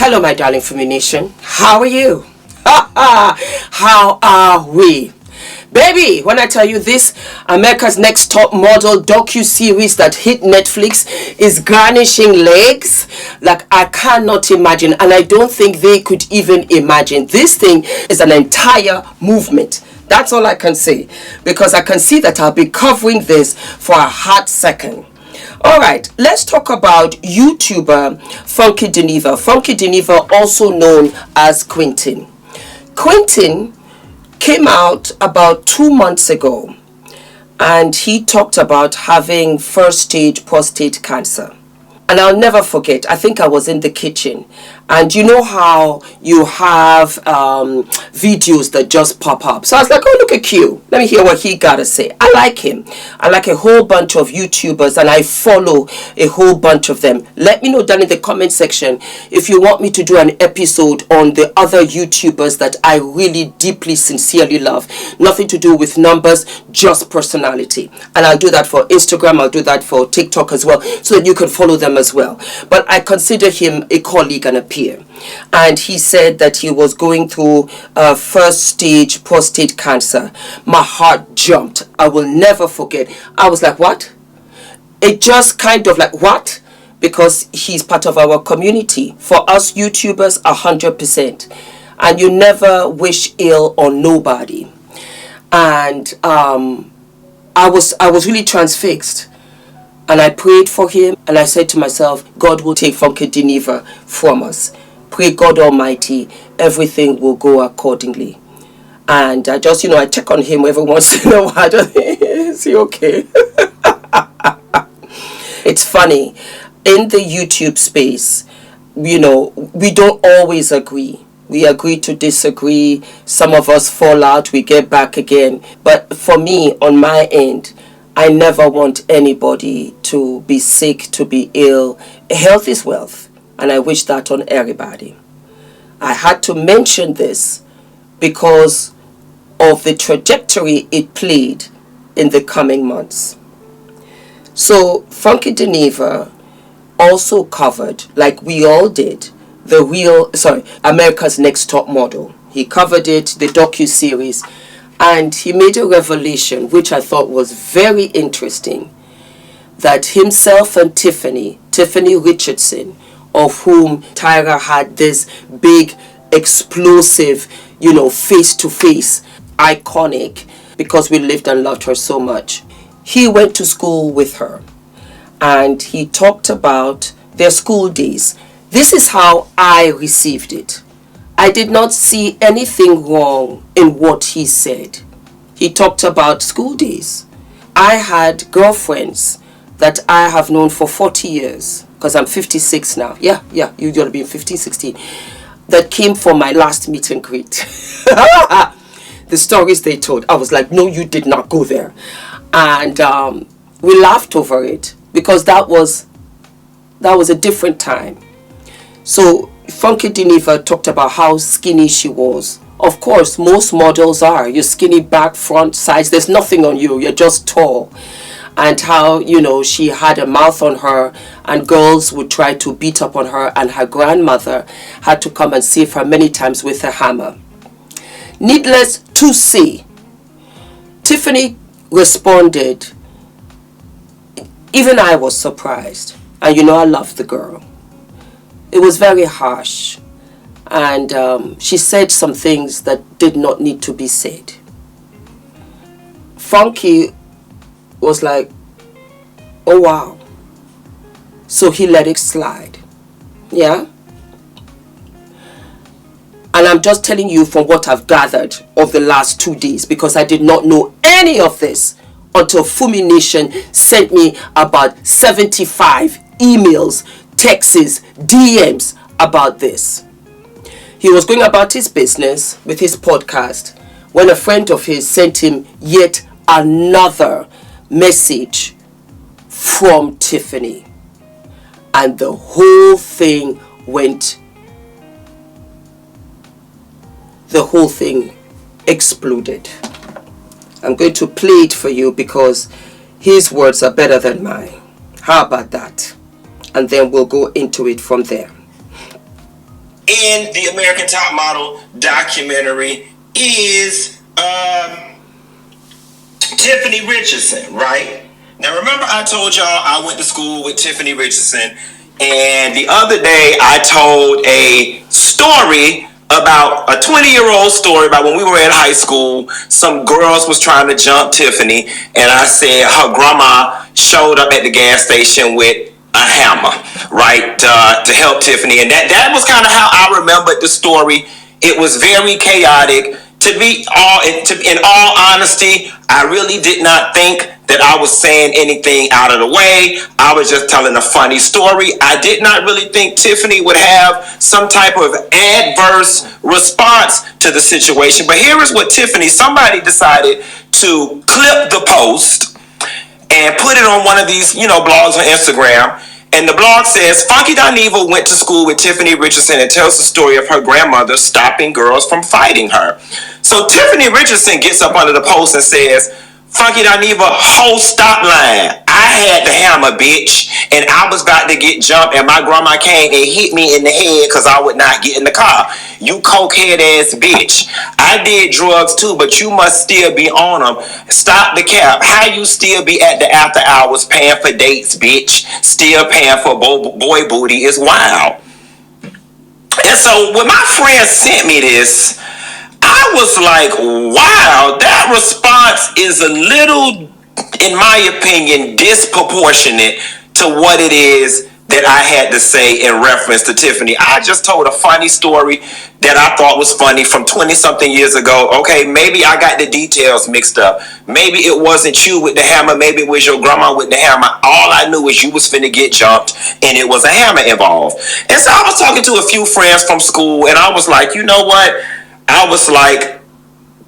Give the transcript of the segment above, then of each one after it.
Hello, my darling Fumi Nation. How are you? How are we? Baby, when I tell you this, America's Next Top Model docu-series that hit Netflix is garnishing legs like I cannot imagine, and I don't think they could even imagine. This thing is an entire movement. That's all I can say, because I can see that I'll be covering this for a hot second. Alright, let's talk about YouTuber Funky Dineva. Funky Dineva, also known as Quentin. Quentin came out about 2 months ago, and he talked about having first stage prostate cancer. And I'll never forget, I think I was in the kitchen, and you know how you have videos that just pop up. So I was like, oh, look at you. Let me hear what he got to say. I like him. I like a whole bunch of YouTubers, and I follow a whole bunch of them. Let me know down in the comment section if you want me to do an episode on the other YouTubers that I really deeply, sincerely love. Nothing to do with numbers, just personality. And I'll do that for Instagram. I'll do that for TikTok as well, so that you can follow them as well. But I consider him a colleague and a peer. And he said that he was going through first stage prostate cancer. My heart jumped. I will never forget. I was like, what? It just kind of like, what? Because he's part of our community. For us YouTubers, 100%. And you never wish ill on nobody. And I was really transfixed. And I prayed for him, and I said to myself, God will take Funky Dineva from us. Pray God Almighty, everything will go accordingly. And I just, I check on him every once in a while. Is he okay? It's funny. In the YouTube space, we don't always agree. We agree to disagree. Some of us fall out, we get back again. But for me, on my end, I never want anybody to be sick, to be ill. Health is wealth, and I wish that on everybody. I had to mention this because of the trajectory it played in the coming months. So Funky Dineva also covered, like we all did, America's Next Top Model. He covered it, the docu-series. And he made a revelation, which I thought was very interesting, that himself and Tiffany Richardson, of whom Tyra had this big, explosive, face-to-face, iconic, because we lived and loved her so much. He went to school with her, and he talked about their school days. This is how I received it. I did not see anything wrong in what he said. He talked about school days. I had girlfriends that I have known for 40 years, because I'm 56 now. Yeah, you're going to be 15, 16. That came for my last meet and greet. The stories they told, I was like, no, you did not go there. And we laughed over it, because that was a different time. So Funky Dineva talked about how skinny she was. Of course, most models are. You're skinny back, front, sides. There's nothing on you. You're just tall. And how, she had a mouth on her, and girls would try to beat up on her, and her grandmother had to come and save her many times with a hammer. Needless to say, Tiffany responded. Even I was surprised. And I love the girl. It was very harsh, and she said some things that did not need to be said. Funky was like, oh wow. So he let it slide. Yeah? And I'm just telling you from what I've gathered of the last 2 days, because I did not know any of this until Fumi Nation sent me about 75 emails, texts, DMs about this. He was going about his business with his podcast when a friend of his sent him yet another message from Tiffany. And the whole thing exploded. I'm going to play it for you because his words are better than mine. How about that? And then we'll go into it from there. in the American Top Model documentary is Tiffany Richardson, right? Now remember I told y'all I went to school with Tiffany Richardson, and the other day I told a story about a 20-year-old story about when we were in high school. Some girls was trying to jump Tiffany, and I said her grandma showed up at the gas station with a hammer, right, to help Tiffany, and that was kind of how I remembered the story. It was very chaotic. In all honesty, I really did not think that I was saying anything out of the way. I was just telling a funny story. I did not really think Tiffany would have some type of adverse response to the situation. But here is what somebody decided to clip the post and put it on one of these, blogs on Instagram. And the blog says, Funky Dineva went to school with Tiffany Richardson and tells the story of her grandmother stopping girls from fighting her. So Tiffany Richardson gets up under the post and says, Funky Dineva, whole stop line. I had the hammer, bitch, and I was about to get jumped, and my grandma came and hit me in the head because I would not get in the car. You cokehead ass bitch. I did drugs too, but you must still be on them. Stop the cap. How you still be at the after hours paying for dates, bitch? Still paying for boy booty is wild. And so when my friend sent me this, I was like, wow, that response is a little, in my opinion, disproportionate to what it is that I had to say in reference to Tiffany. I just told a funny story that I thought was funny from 20-something years ago. Okay, maybe I got the details mixed up. Maybe it wasn't you with the hammer. Maybe it was your grandma with the hammer. All I knew was you was finna get jumped and it was a hammer involved. And so I was talking to a few friends from school and I was like, you know what? I was like,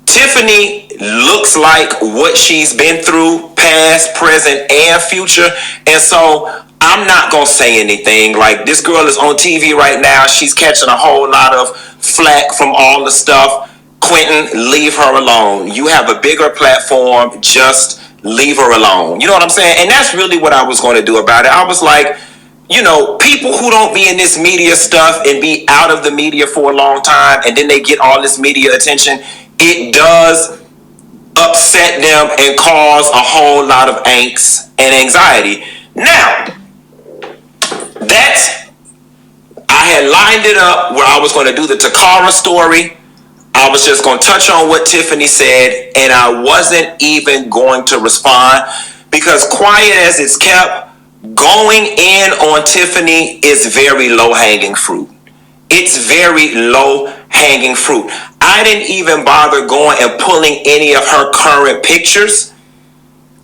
Tiffany looks like what she's been through, past, present, and future. And so I'm not going to say anything. Like, this girl is on TV right now. She's catching a whole lot of flack from all the stuff. Quentin, leave her alone. You have a bigger platform. Just leave her alone. You know what I'm saying? And that's really what I was going to do about it. I was like, people who don't be in this media stuff and be out of the media for a long time and then they get all this media attention, it does upset them and cause a whole lot of angst and anxiety. Now, I had lined it up where I was going to do the Takara story. I was just going to touch on what Tiffany said, and I wasn't even going to respond because quiet as it's kept, going in on Tiffany is very low-hanging fruit. It's very low-hanging fruit. I didn't even bother going and pulling any of her current pictures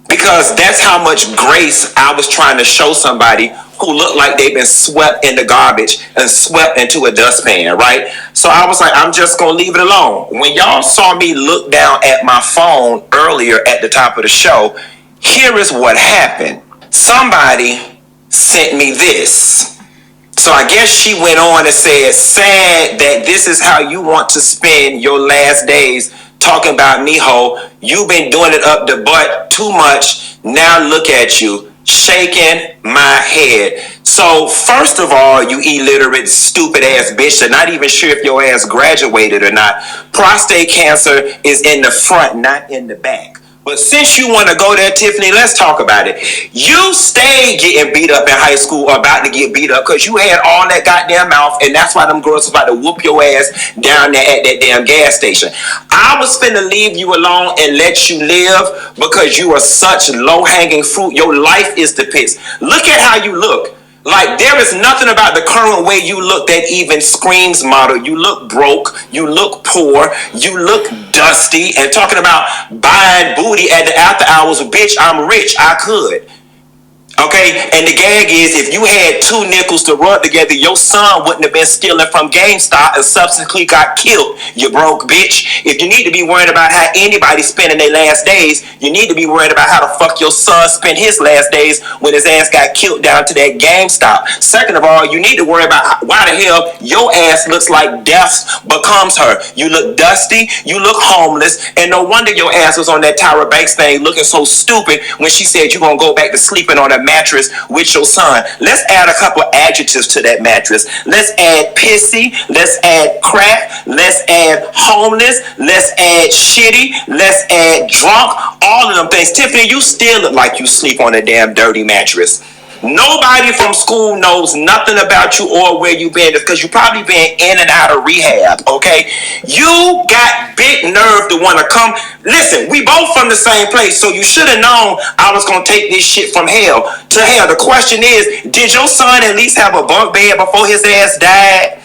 because that's how much grace I was trying to show somebody who looked like they've been swept in the garbage and swept into a dustpan, right? So I was like, I'm just going to leave it alone. When y'all saw me look down at my phone earlier at the top of the show, here is what happened. Somebody sent me this. So I guess she went on and said, sad that this is how you want to spend your last days talking about me, ho. You've been doing it up the butt too much. Now look at you, shaking my head. So first of all, you illiterate, stupid ass bitch, you're not even sure if your ass graduated or not. Prostate cancer is in the front, not in the back. But since you want to go there, Tiffany, let's talk about it. You stayed getting beat up in high school or about to get beat up because you had all that goddamn mouth, and that's why them girls was about to whoop your ass down there at that damn gas station. I was finna leave you alone and let you live because you are such low-hanging fruit. Your life is the pits. Look at how you look. Like, there is nothing about the current way you look that even screams model. You look broke. You look poor. You look dusty. And talking about buying booty at the after hours, bitch, I'm rich. I could. Okay, and the gag is if you had 2 nickels to rub together, your son wouldn't have been stealing from GameStop and subsequently got killed, you broke bitch. If you need to be worried about how anybody's spending their last days, you need to be worried about how the fuck your son spent his last days when his ass got killed down to that GameStop. Second of all, you need to worry about why the hell your ass looks like death becomes her. You look dusty, you look homeless, and no wonder your ass was on that Tyra Banks thing looking so stupid when she said you're gonna go back to sleeping on a mattress with your son. Let's add a couple adjectives to that mattress. Let's add pissy. Let's add crap. Let's add homeless. Let's add shitty. Let's add drunk. All of them things. Tiffany, you still look like you sleep on a damn dirty mattress. Nobody from school knows nothing about you or where you been. It's because you probably been in and out of rehab, okay? You got big nerve to want to come. Listen, we both from the same place, so you should have known I was going to take this shit from hell to hell. The question is, did your son at least have a bunk bed before his ass died?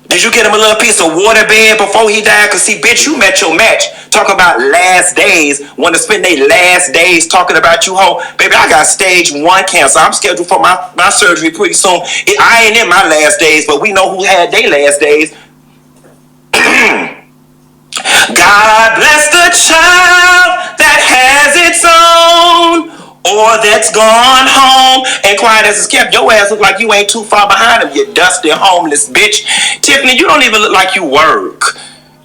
Did you get him a little piece of water bed before he died? Because see, bitch, you met your match. Talking about last days. Want to spend their last days talking about you, ho. Baby, I got stage 1 cancer. I'm scheduled for my surgery pretty soon. I ain't in my last days, but we know who had their last days. God bless the child that has its own, or that's gone home and quiet as it's kept. Your ass look like you ain't too far behind him, you dusty homeless bitch. Tiffany, you don't even look like you work.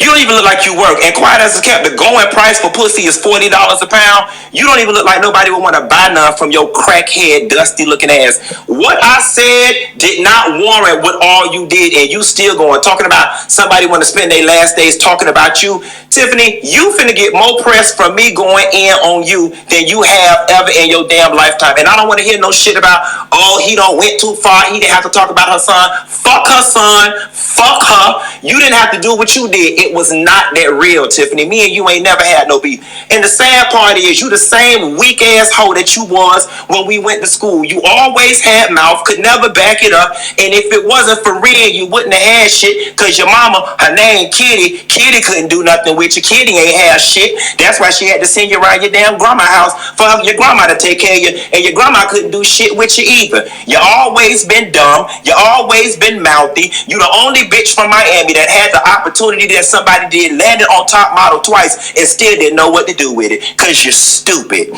You don't even look like you work. And quiet as it's kept, the going price for pussy is $40 a pound. You don't even look like nobody would want to buy none from your crackhead, dusty looking ass. What I said did not warrant what all you did, and you still going, talking about somebody want to spend their last days talking about you. Tiffany, you finna get more press from me going in on you than you have ever in your damn lifetime. And I don't want to hear no shit about, oh, he don't went too far. He didn't have to talk about her son. Fuck her son. Fuck her. You didn't have to do what you did. It was not that real, Tiffany. Me and you ain't never had no beef. And the sad part is, you the same weak ass hoe that you was when we went to school. You always had mouth, could never back it up. And if it wasn't for real, you wouldn't have had shit. Cause your mama, her name Kitty. Kitty couldn't do nothing with you. Kitty ain't have shit. That's why she had to send you around your damn grandma house for your grandma to take care of you. And your grandma couldn't do shit with you either. You always been dumb. You always been mouthy. You the only bitch from Miami that had the opportunity that somebody did, landed on top model twice, and still didn't know what to do with it. Cause you're stupid.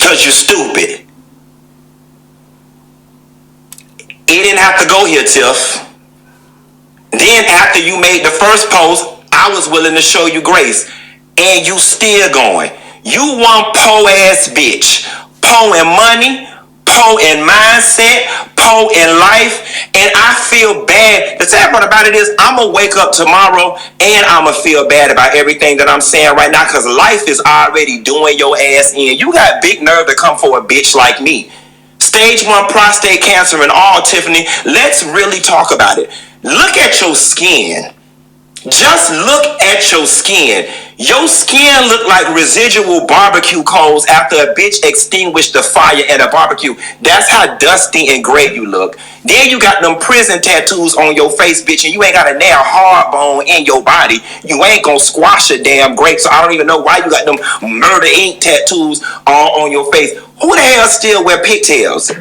Cause you're stupid. It didn't have to go here, Tiff. Then after you made the first post, I was willing to show you grace. And you still going. You one po ass bitch. Po in money, po in mindset, po in life. And I feel bad. The sad part about it is I'm going to wake up tomorrow and I'm going to feel bad about everything that I'm saying right now, because life is already doing your ass in. You got big nerve to come for a bitch like me. Stage 1 prostate cancer and all, Tiffany. Let's really talk about it. Look at your skin. Just look at your skin. Your skin look like residual barbecue coals after a bitch extinguished the fire in a barbecue. That's how dusty and gray you look. Then you got them prison tattoos on your face, bitch, and you ain't got a nail hard bone in your body. You ain't gonna squash a damn grape, so I don't even know why you got them murder ink tattoos on your face. Who the hell still wear pigtails?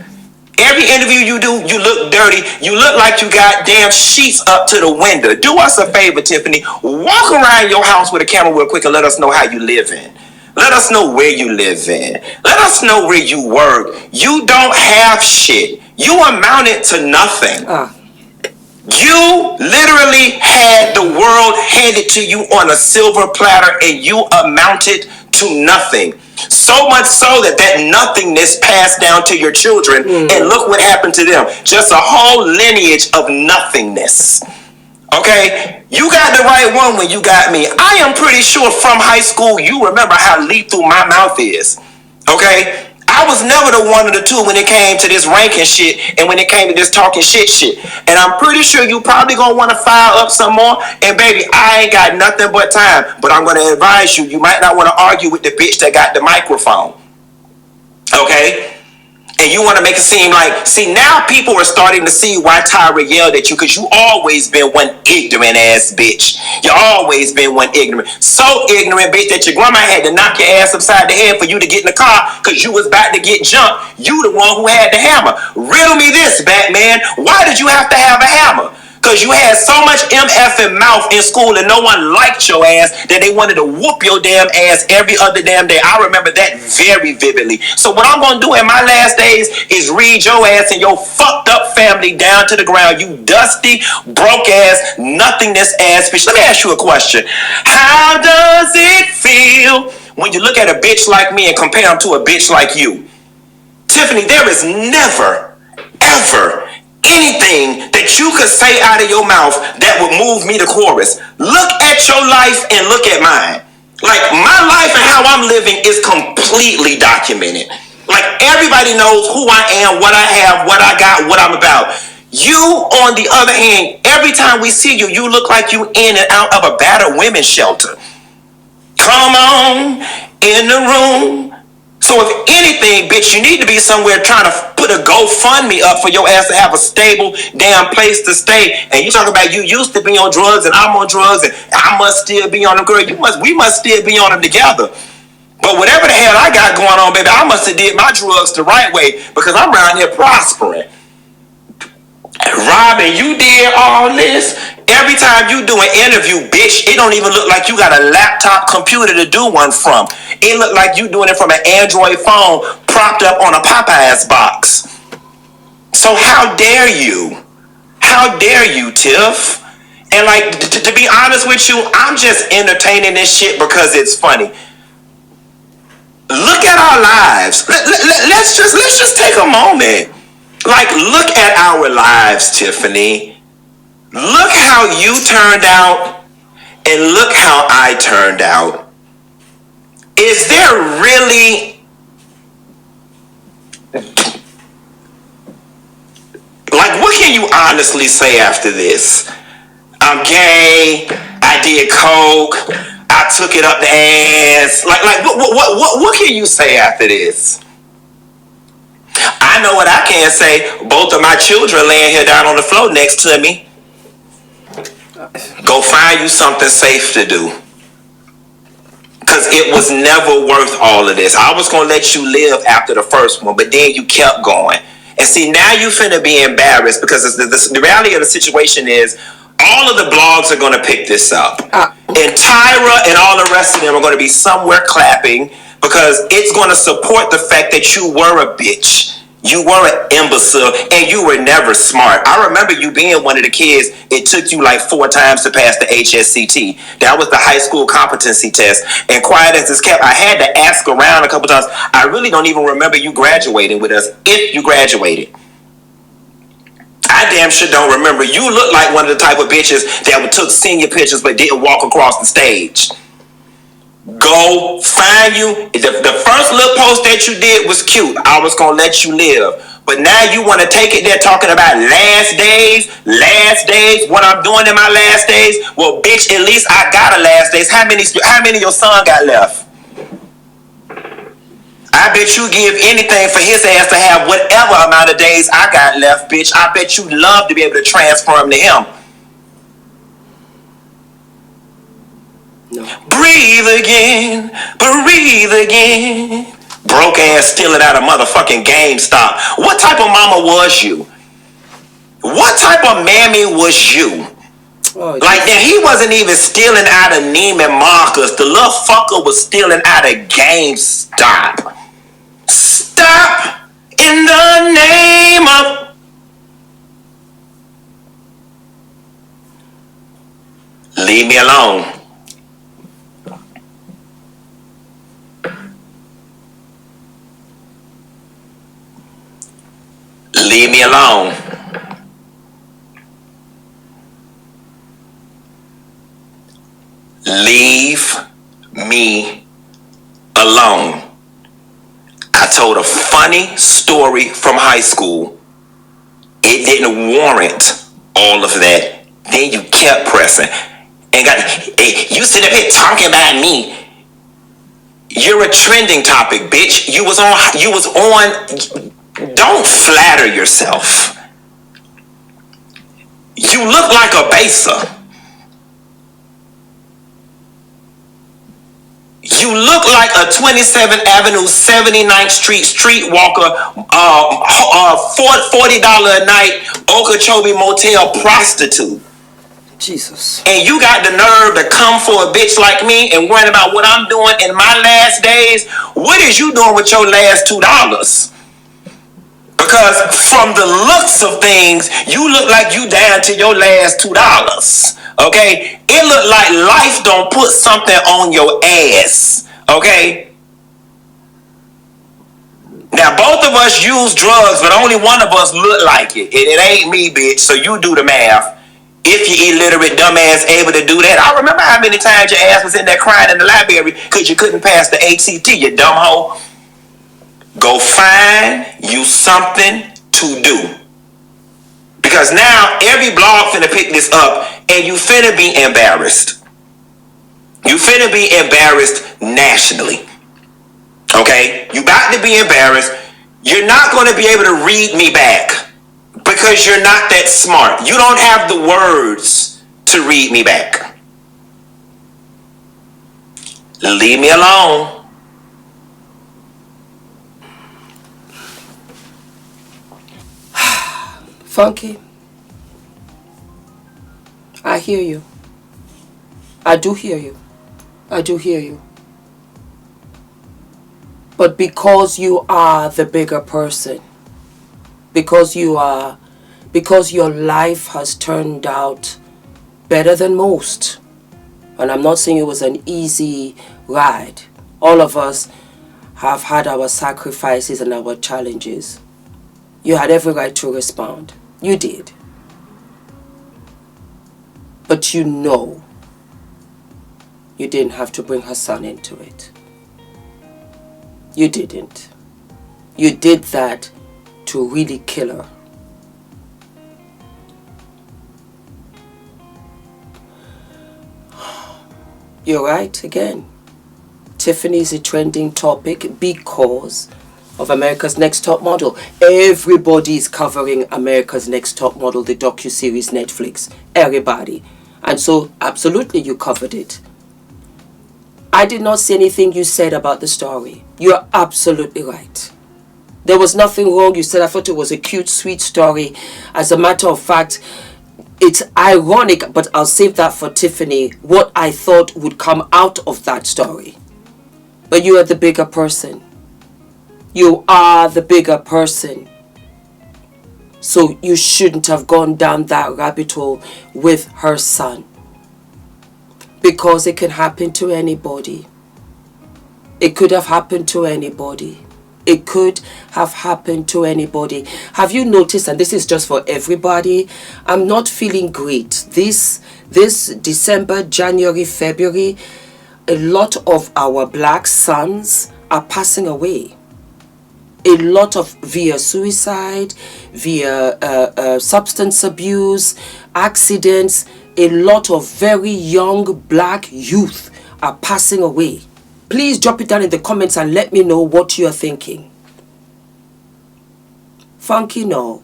Every interview you do, you look dirty. You look like you got damn sheets up to the window. Do us a favor, Tiffany. Walk around your house with a camera real quick and let us know how you live in. Let us know where you live in. Let us know where you work. You don't have shit. You amounted to nothing. You literally had the world handed to you on a silver platter and you amounted to nothing. So much so that nothingness passed down to your children, and look what happened to them. Just a whole lineage of nothingness. Okay? You got the right one when you got me. I am pretty sure from high school you remember how lethal my mouth is. Okay? I was never the one of the two when it came to this ranking shit and when it came to this talking shit. And I'm pretty sure you probably gonna want to file up some more. And baby, I ain't got nothing but time. But I'm gonna advise you, you might not want to argue with the bitch that got the microphone. Okay? And you want to make it seem like, see, now people are starting to see why Tyra yelled at you, because you always been one ignorant ass bitch. You always been one ignorant. So ignorant, bitch, that your grandma had to knock your ass upside the head for you to get in the car because you was about to get jumped. You the one who had the hammer. Riddle me this, Batman. Why did you have to have a hammer? Because you had so much MF in mouth in school and no one liked your ass that they wanted to whoop your damn ass every other damn day. I remember that very vividly. So what I'm going to do in my last days is read your ass and your fucked up family down to the ground. You dusty, broke ass, nothingness ass bitch. Let me ask you a question. How does it feel when you look at a bitch like me and compare them to a bitch like you? Tiffany, there is never, ever anything that you could say out of your mouth that would move me to chorus. Look at your life and look at mine. Like, my life and how I'm living is completely documented. Like, everybody knows who I am, what I have, what I got, what I'm about. You, on the other hand, every time we see you, you look like you in and out of a battered women's shelter. Come on in the room. So if anything, bitch, you need to be somewhere trying to put a GoFundMe up for your ass to have a stable damn place to stay. And you talk about you used to be on drugs and I'm on drugs and I must still be on them. Girl, we must still be on them together. But whatever the hell I got going on, baby, I must have did my drugs the right way because I'm around here prospering. Robin, you did all this. Every time you do an interview, bitch, it don't even look like you got a laptop computer to do one from. It look like you doing it from an Android phone propped up on a Popeyes box. So how dare you? How dare you, Tiff? And like, to be honest with you, I'm just entertaining this shit because it's funny. Look at our lives. Let's just take a moment. Like, look at our lives, Tiffany. Look how you turned out and look how I turned out. Is there really, like, what can you honestly say after this? I'm gay, I did coke, I took it up the ass. Like what can you say after this? I know what I can say. Both of my children laying here down on the floor next to me. Go find you something safe to do. Because it was never worth all of this. I was going to let you live after the first one, but then you kept going. And see, now you finna be embarrassed because the reality of the situation is all of the blogs are going to pick this up. And Tyra and all the rest of them are going to be somewhere clapping because it's going to support the fact that you were a bitch. You were an imbecile and you were never smart. I remember you being one of the kids, it took you like 4 times to pass the HSCT. That was the high school competency test. And quiet as it's kept, I had to ask around a couple times. I really don't even remember you graduating with us, if you graduated. I damn sure don't remember. You look like one of the type of bitches that took senior pictures but didn't walk across the stage. Go find you. The first little post that you did was cute. I was going to let you live. But now you want to take it there talking about last days, what I'm doing in my last days. Well, bitch, at least I got a last days. How many of your son got left? I bet you give anything for his ass to have whatever amount of days I got left, bitch. I bet you'd love to be able to transfer him to him. No. Breathe again, breathe again. Broke ass stealing out of motherfucking GameStop. What type of mama was you? What type of mammy was you? Oh, like that, he wasn't even stealing out of Neiman Marcus. The little fucker was stealing out of GameStop. Stop in the name of. Leave me alone. Leave me alone. Leave me alone. I told a funny story from high school. It didn't warrant all of that. Then you kept pressing. And you sit up here talking about me. You're a trending topic, bitch. You was on. Don't flatter yourself. You look like a baser. You look like a 27th Avenue, 79th Street streetwalker, $40 a night Okeechobee Motel prostitute. Jesus. And you got the nerve to come for a bitch like me and worrying about what I'm doing in my last days? What is you doing with your last $2? Because from the looks of things, you look like you down to your last $2. Okay? It look like life don't put something on your ass. Okay? Now, both of us us use drugs, but only one of us look like it. It ain't me, bitch. So you do the math. If you illiterate dumbass able to do that. I remember how many times your ass was in there crying in the library because you couldn't pass the ACT, you dumb hoe. Go find you something to do. Because now every blog finna pick this up and you finna be embarrassed. You finna be embarrassed nationally. Okay? You about to be embarrassed. You're not gonna be able to read me back because you're not that smart. You don't have the words to read me back. Leave me alone. Funky, I hear you. I do hear you. I do hear you. But because you are the bigger person, because your life has turned out better than most, and I'm not saying it was an easy ride. All of us have had our sacrifices and our challenges. You had every right to respond. You did. But you know you didn't have to bring her son into it. You didn't. You did that to really kill her. You're right again. Tiffany is a trending topic because of America's Next Top Model. Everybody is covering America's Next Top Model, the docuseries Netflix. Everybody. And so, absolutely, you covered it. I did not see anything you said about the story. You're absolutely right. There was nothing wrong. You said I thought it was a cute, sweet story. As a matter of fact, it's ironic, but I'll save that for Tiffany, what I thought would come out of that story. But you are the bigger person. You are the bigger person. So you shouldn't have gone down that rabbit hole with her son. Because it can happen to anybody. It could have happened to anybody. It could have happened to anybody. Have you noticed, and this is just for everybody, I'm not feeling great. This December, January, February, a lot of our black sons are passing away. A lot of via suicide, via substance abuse, accidents. A lot of very young black youth are passing away. Please drop it down in the comments and let me know what you are thinking. Funky, no.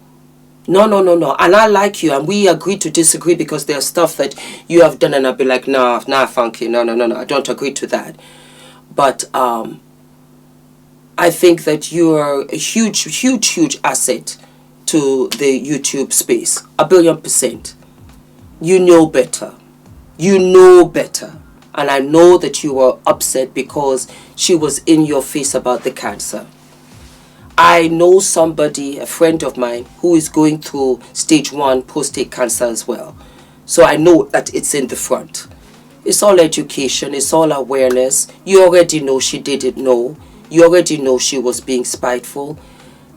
No. And I like you, and we agree to disagree because there's stuff that you have done and I'll be like, nah, Funky, no. I don't agree to that. But I think that you are a huge asset to the YouTube space. 1,000,000,000%. You know better. You know better. And I know that you were upset because she was in your face about the cancer. I know somebody, a friend of mine, who is going through stage 1 prostate cancer as well. So I know that it's in the front. It's all education. It's all awareness. You already know she didn't know. You already know she was being spiteful.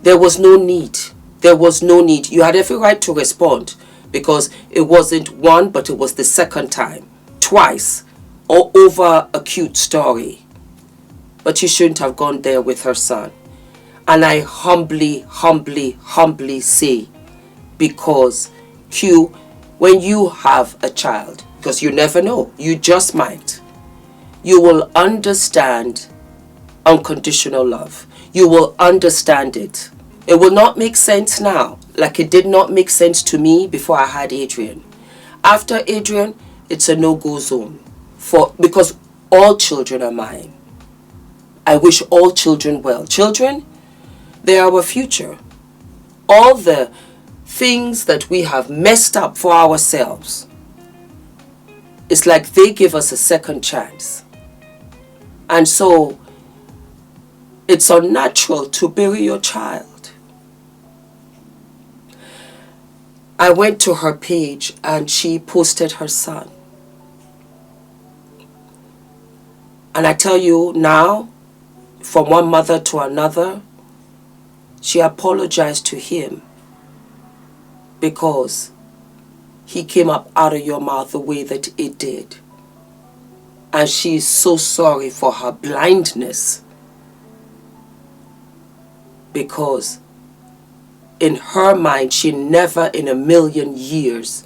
There was no need. There was no need. You had every right to respond because it wasn't one, but it was the second time. Twice. Or over a cute story. But you shouldn't have gone there with her son. And I humbly say, because Q, when you have a child, because you never know, you just might, you will understand unconditional love. You will understand it. It will not make sense now, like it did not make sense to me before I had Adrian. After Adrian, it's a no-go zone. Because all children are mine. I wish all children well. Children, they are our future. All the things that we have messed up for ourselves, it's like they give us a second chance. And so, it's unnatural to bury your child. I went to her page and she posted her son. And I tell you now, from one mother to another, She apologized to him because he came up out of your mouth the way that it did. And she is so sorry for her blindness, because in her mind, she never in a million years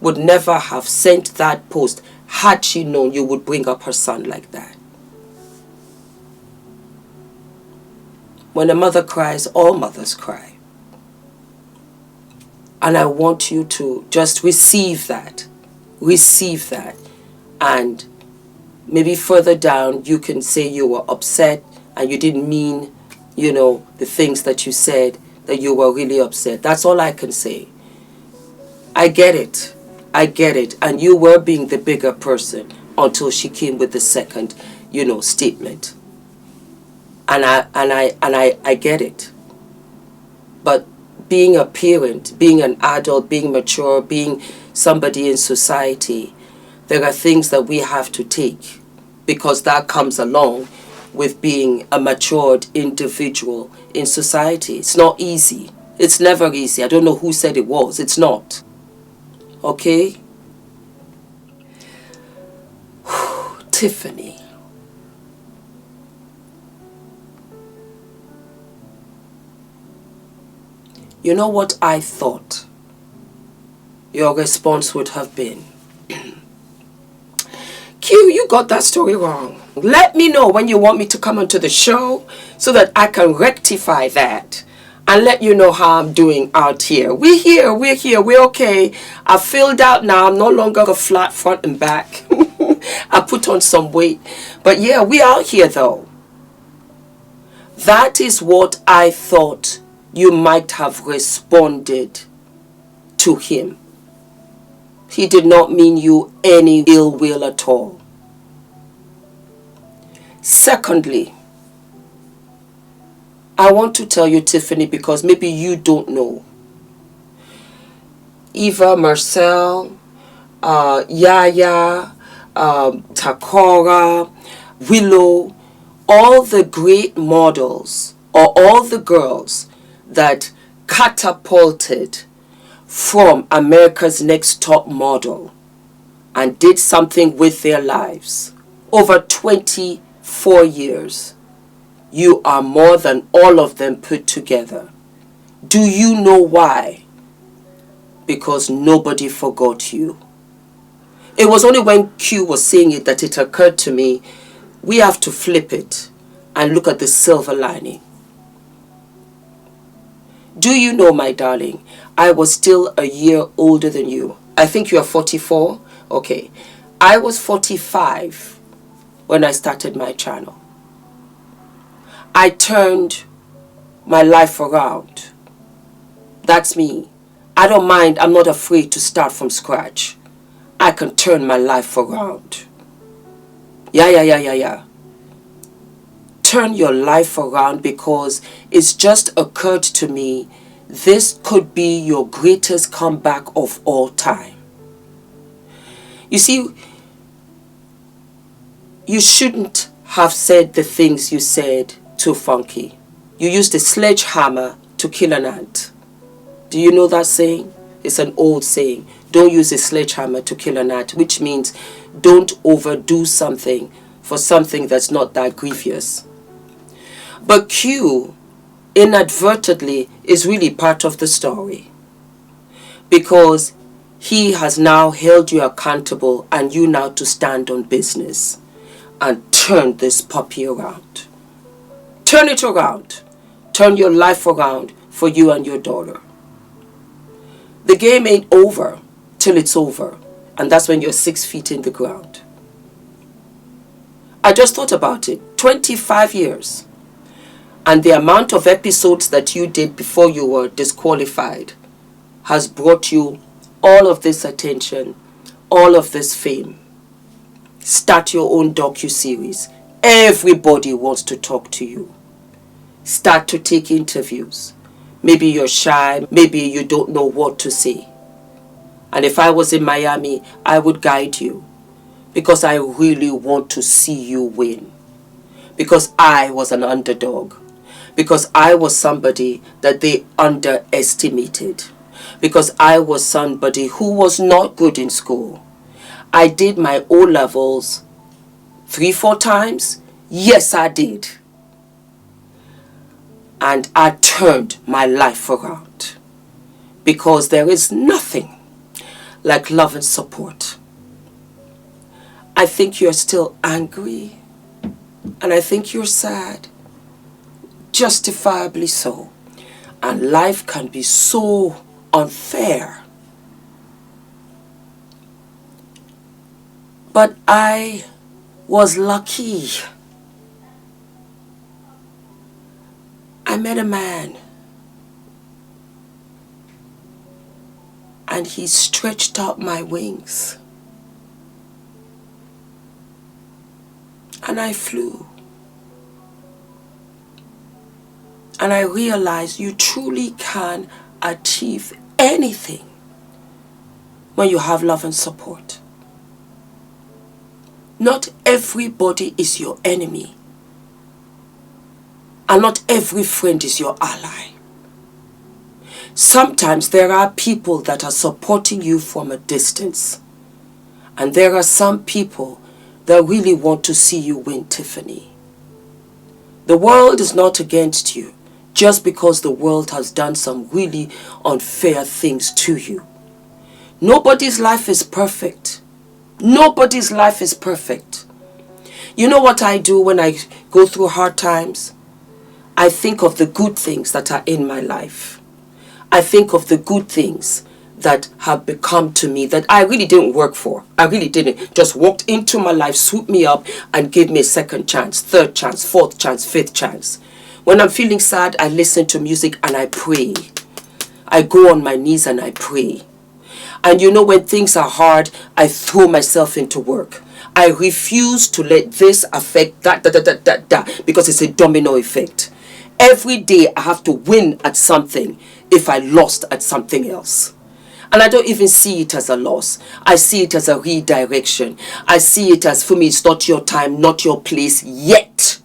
would never have sent that post had she known you would bring up her son like that. When a mother cries, all mothers cry. And I want you to just receive that. Receive that. And maybe further down, you can say you were upset and you didn't mean, the things that you said, that you were really upset. That's all I can say. I get it. I get it. And you were being the bigger person until she came with the second, statement. And I get it. But being a parent, being an adult, being mature, being somebody in society, there are things that we have to take, because that comes along with being a matured individual in society. It's not easy. It's never easy. I don't know who said it was. It's not. Okay? Tiffany. You know what I thought your response would have been? Q, you got that story wrong. Let me know when you want me to come onto the show so that I can rectify that and let you know how I'm doing out here. We're here, we're okay. I filled out now. I'm no longer a flat front and back. I put on some weight. But yeah, we out here though. That is what I thought you might have responded to him. He did not mean you any ill will at all. Secondly, I want to tell you, Tiffany, because maybe you don't know. Eva, Marcel, Yaya, Takora, Willow, all the great models, or all the girls that catapulted from America's Next Top Model and did something with their lives over 24 years. You are more than all of them put together. Do you know why? Because nobody forgot you. It was only when Q was saying it that it occurred to me, we have to flip it and look at the silver lining. Do you know, my darling, I was still a year older than you. I think you are 44. Okay. I was 45 when I started my channel. I turned my life around. That's me. I don't mind. I'm not afraid to start from scratch. I can turn my life around. Yeah. Turn your life around, because it's just occurred to me this could be your greatest comeback of all time. You see, you shouldn't have said the things you said to Funky. You used a sledgehammer to kill an ant. Do you know that saying? It's an old saying. Don't use a sledgehammer to kill an ant, which means don't overdo something for something that's not that grievous. But Q, inadvertently, is really part of the story, because he has now held you accountable and you now to stand on business and turn this puppy around. Turn it around. Turn your life around for you and your daughter. The game ain't over till it's over, and that's when you're 6 feet in the ground. I just thought about it. 25 years. And the amount of episodes that you did before you were disqualified has brought you all of this attention, all of this fame. Start your own docu-series. Everybody wants to talk to you. Start to take interviews. Maybe you're shy, maybe you don't know what to say. And if I was in Miami, I would guide you, because I really want to see you win. Because I was an underdog. because I was somebody that they underestimated, because I was somebody who was not good in school. I did my O-levels 3-4 times. Yes, I did. And I turned my life around, because there is nothing like love and support. I think you're still angry, and I think you're sad, justifiably so. And life can be so unfair. But I was lucky. I met a man, and he stretched out my wings, and I flew. And I realized you truly can achieve anything when you have love and support. Not everybody is your enemy, and not every friend is your ally. Sometimes there are people that are supporting you from a distance, and there are some people that really want to see you win, Tiffany. The world is not against you just because the world has done some really unfair things to you. Nobody's life is perfect. Nobody's life is perfect. You know what I do when I go through hard times? I think of the good things that are in my life. I think of the good things that have become to me that I really didn't work for. I really didn't. Just walked into my life, swooped me up, and gave me a second chance, third chance, fourth chance, fifth chance. When I'm feeling sad, I listen to music and I pray. I go on my knees and I pray. And you know, when things are hard, I throw myself into work. I refuse to let this affect that, because it's a domino effect. Every day I have to win at something if I lost at something else. And I don't even see it as a loss. I see it as a redirection. I see it as, Fumi, it's not your time, not your place yet.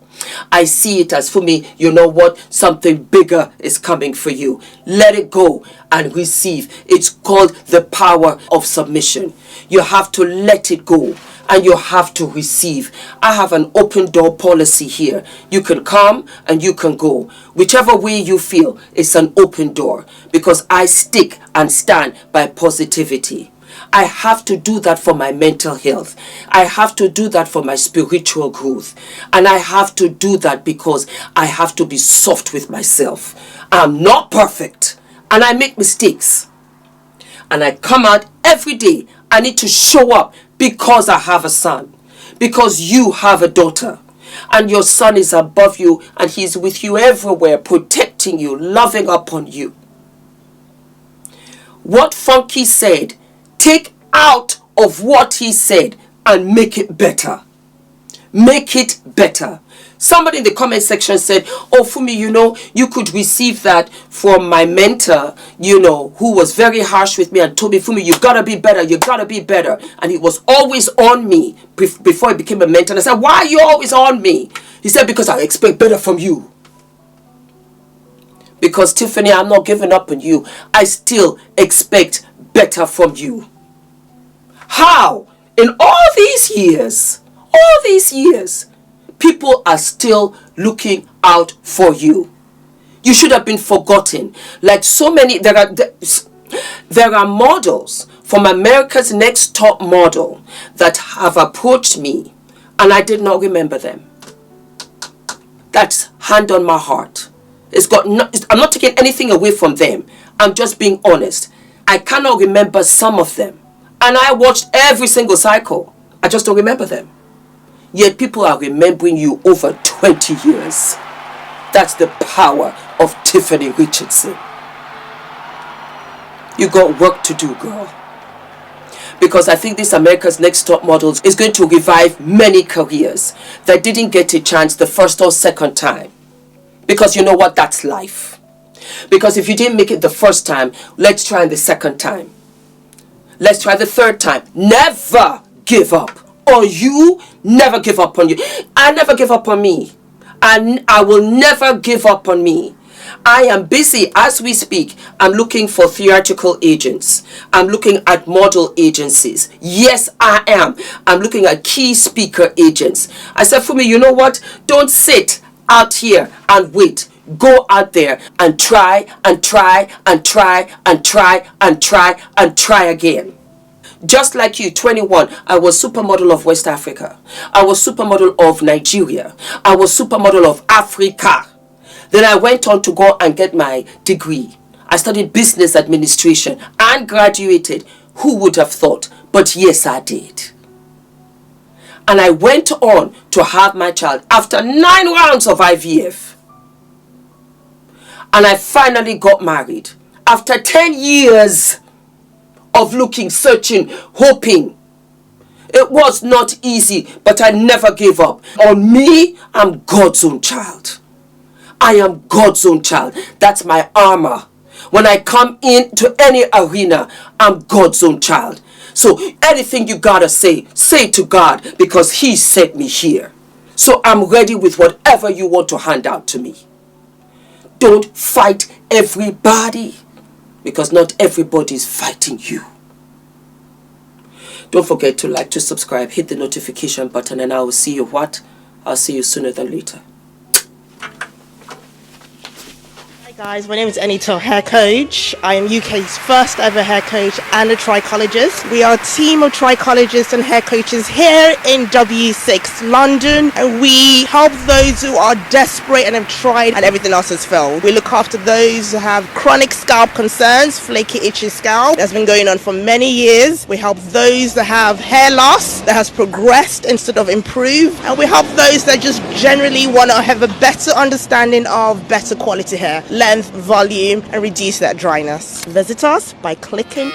I see it as, Fumi, you know what? Something bigger is coming for you. Let it go and receive. It's called the power of submission. You have to let it go, and you have to receive. I have an open door policy here. You can come and you can go. Whichever way you feel, it's an open door, because I stick and stand by positivity. I have to do that for my mental health. I have to do that for my spiritual growth. And I have to do that because I have to be soft with myself. I'm not perfect, and I make mistakes. And I come out every day. I need to show up because I have a son, because you have a daughter, and your son is above you, and he's with you everywhere, protecting you, loving upon you. What Funky said, take out of what he said and make it better. Make it better. Somebody in the comment section said, oh, Fumi, you know, you could receive that from my mentor, you know, who was very harsh with me and told me, Fumi, you gotta be better, you gotta be better. And he was always on me before he became a mentor. And I said, why are you always on me? He said, because I expect better from you. Because, Tiffany, I'm not giving up on you. I still expect better from you. How? In all these years, people are still looking out for you. You should have been forgotten. Like so many, there are models from America's Next Top Model that have approached me, and I did not remember them. That's hand on my heart. I'm not taking anything away from them. I'm just being honest. I cannot remember some of them. And I watched every single cycle. I just don't remember them. Yet people are remembering you over 20 years. That's the power of Tiffany Richardson. You got work to do, girl. Because I think this America's Next Top Models is going to revive many careers that didn't get a chance the first or second time. Because you know what? That's life. Because if you didn't make it the first time, let's try the second time. Let's try the third time. Never give up on you. Never give up on you. I never give up on me. and I will never give up on me. I am busy as we speak. I'm looking for theatrical agents. I'm looking at model agencies. Yes, I am. I'm looking at key speaker agents. I said, Fumi, you know what? Don't sit out here and wait. Go out there and try and try and try and try and try and try again. Just like you, 21, I was supermodel of West Africa. I was supermodel of Nigeria. I was supermodel of Africa. Then I went on to go and get my degree. I studied business administration and graduated. Who would have thought? But yes, I did. And I went on to have my child after 9 rounds of IVF. And I finally got married after 10 years of looking, searching, hoping. It was not easy, but I never gave up. On me, I'm God's own child. I am God's own child. That's my armor. When I come into any arena, I'm God's own child. So anything you gotta say to God, because He sent me here. So I'm ready with whatever you want to hand out to me. Don't fight everybody, because not everybody is fighting you. Don't forget to like, to subscribe, hit the notification button, and I will see you I'll see you sooner than later. Hi guys, my name is ENITAN, hair coach. I am UK's first ever hair coach and a trichologist. We are a team of trichologists and hair coaches here in W6 London, and we help those who are desperate and have tried and everything else has failed. We look after those who have chronic scalp concerns, flaky, itchy scalp that's been going on for many years. We help those that have hair loss that has progressed instead of improved, and we help those that just generally want to have a better understanding of better quality hair, length, volume, and reduce that dryness. Visit us by clicking